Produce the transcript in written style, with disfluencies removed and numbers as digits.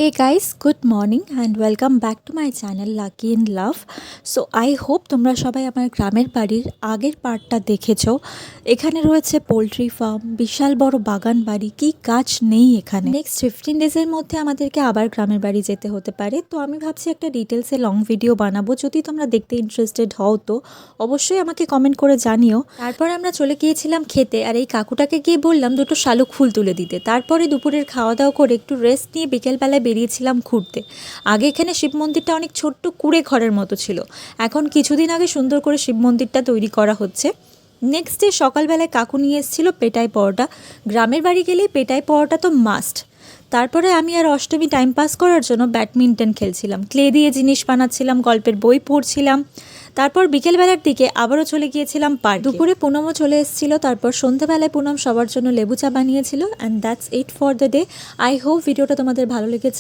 Hey guys, good morning and welcome back to my channel Lucky in Love. So I hope তোমরা সবাই আমার গ্রামের বাড়ির আগের পার্টটা দেখেছো। এখানে রয়েছে পোলট্রি ফার্ম, বিশাল বড় বাগান বাড়ি, কি গাছ নেই এখানে। নেক্সট 15 ডেজের মধ্যে আমাদেরকে আবার গ্রামের বাড়ি যেতে হতে পারে। তো আমি ভাবছি একটা ডিটেলসে লং ভিডিও বানাবো। যদি তোমরা দেখতে ইন্টারেস্টেড হও তো অবশ্যই আমাকে কমেন্ট করে জানিও। তারপর আমরা চলে গিয়েছিলাম খেতে, আর এই কাকুটাকে গিয়ে বললাম দুটো শালুক ফুল তুলে দিতে। তারপরে দুপুরের খাওয়া দাওয়া করে একটু রেস্ট নিয়ে বিকেলবেলায় বেরিয়েছিলাম ঘুরতে। আগে এখানে শিব মন্দিরটা অনেক ছোট্ট কুঁড়ে ঘরের মতো ছিল, এখন কিছুদিন আগে সুন্দর করে শিব মন্দিরটা তৈরি করা হচ্ছে। নেক্সট ডে সকালবেলায় কাকু নিয়ে এসেছিল পেটাই পরোটা। গ্রামের বাড়ি গেলেই পেটাই পরোটা তো মাস্ট। তারপরে আমি আর অষ্টমী টাইম পাস করার জন্য ব্যাডমিন্টন খেলছিলাম, ক্লে দিয়ে জিনিস বানাচ্ছিলাম, গল্পের বই পড়ছিলাম। তারপর বিকেলবেলার দিকে আবারও চলে গিয়েছিলাম পার্ক। দুপুরে পুনমও চলে এসেছিল। তারপর সন্ধ্যাবেলায় পুনম সবার জন্য লেবু চা বানিয়েছিল। And that's it for the day. I hope ভিডিওটা তোমাদের ভালো লেগেছে।